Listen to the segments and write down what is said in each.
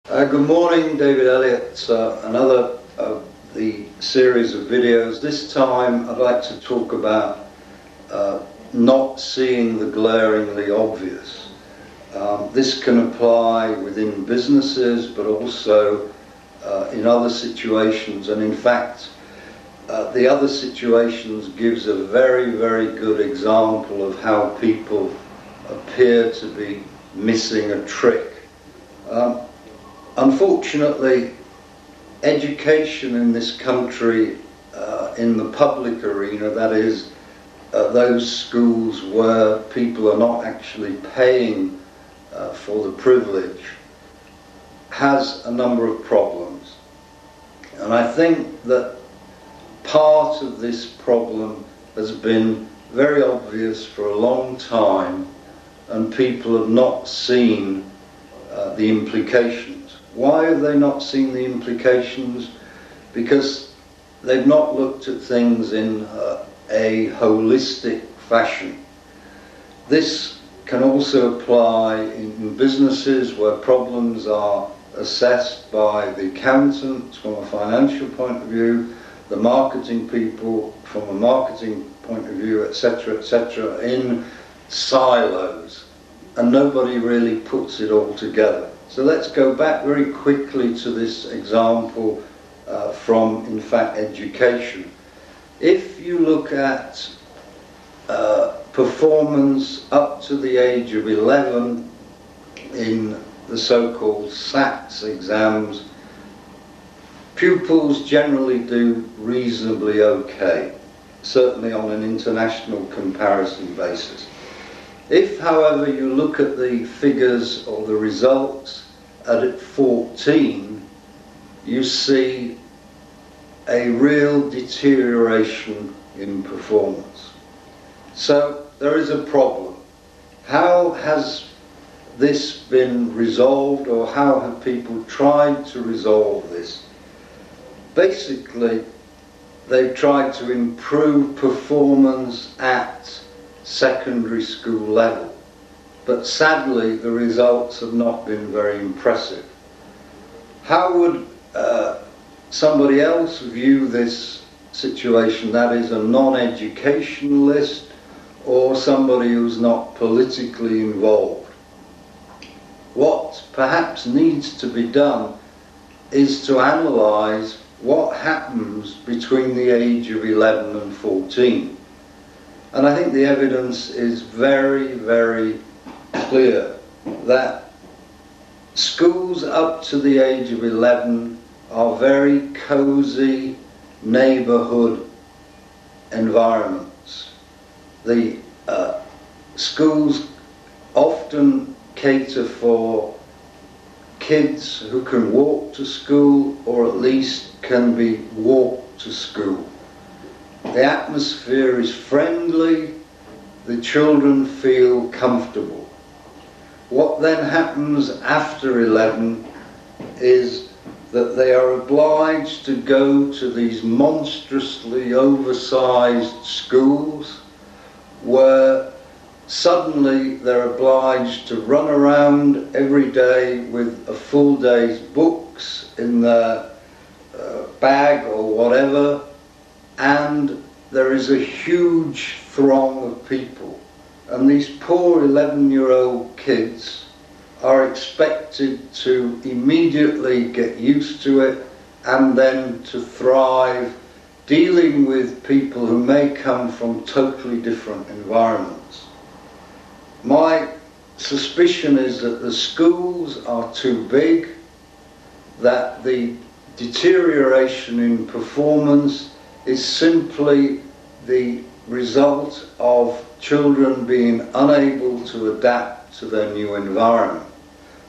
Good morning, David Elliott. Another of the series of videos. This time I'd like to talk about not seeing the glaringly obvious. This can apply within businesses, but also in other situations, and in fact the other situations gives a very, very good example of how people appear to be missing a trick. Unfortunately, education in this country, in the public arena, that is, those schools where people are not actually paying for the privilege, has a number of problems. And I think that part of this problem has been very obvious for a long time, and people have not seen the implications. Why have they not seen the implications? Because they've not looked at things in a holistic fashion. This can also apply in businesses where problems are assessed by the accountants from a financial point of view, the marketing people from a marketing point of view, etc., in silos, and nobody really puts it all together. So let's go back very quickly to this example from, in fact, education. If you look at performance up to the age of 11 in the so-called SATs exams, pupils generally do reasonably okay, certainly on an international comparison basis. If, however, you look at the figures or the results at 14, you see a real deterioration in performance. So there is a problem. How has this been resolved, or how have people tried to resolve this? Basically, they've tried to improve performance at secondary school level, but sadly the results have not been very impressive. How would somebody else view this situation, that is a non-educationalist or somebody who's not politically involved? What perhaps needs to be done is to analyse what happens between the age of 11 and 14. And I think the evidence is very, very clear that schools up to the age of 11 are very cosy neighbourhood environments. The schools often cater for kids who can walk to school, or at least can be walked to school. The atmosphere is friendly, the children feel comfortable. What then happens after 11 is that they are obliged to go to these monstrously oversized schools where suddenly they're obliged to run around every day with a full day's books in their bag or whatever, and there is a huge throng of people, and these poor 11-year-old kids are expected to immediately get used to it and then to thrive dealing with people who may come from totally different environments. My suspicion is that the schools are too big, that the deterioration in performance is simply the result of children being unable to adapt to their new environment.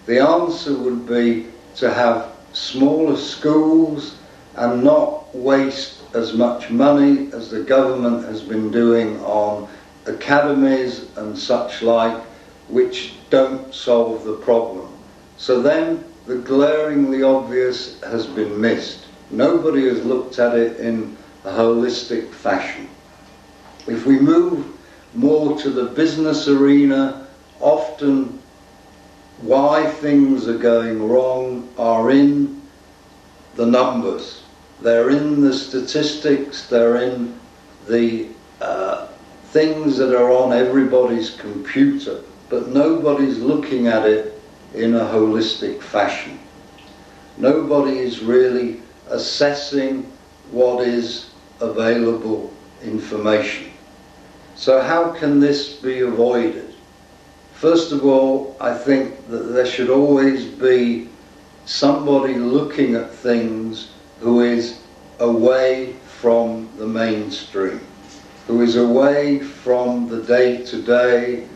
The answer would be to have smaller schools and not waste as much money as the government has been doing on academies and such like, which don't solve the problem. So then the glaringly obvious has been missed. Nobody has looked at it in a holistic fashion. If we move more to the business arena, often why things are going wrong are are in the numbers, they're in the statistics, they're in the things that are on everybody's computer, but nobody's looking at it in a holistic fashion. Nobody is really assessing what is available information. So how can this be avoided? First of all, I think that there should always be somebody looking at things who is away from the mainstream, who is away from the day-to-day,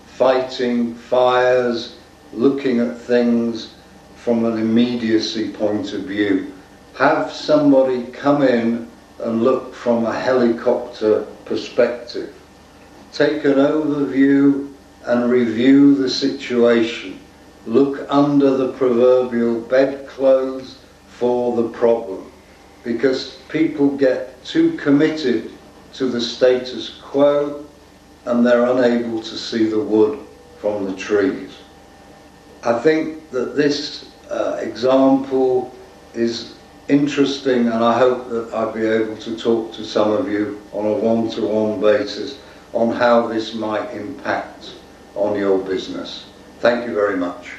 fighting fires, looking at things from an immediacy point of view. Have somebody come in and look from a helicopter perspective. Take an overview and review the situation. Look under the proverbial bedclothes for the problem, because people get too committed to the status quo and they're unable to see the wood from the trees. I think that this example is interesting, and I hope that I'll be able to talk to some of you on a one-to-one basis on how this might impact on your business. Thank you very much.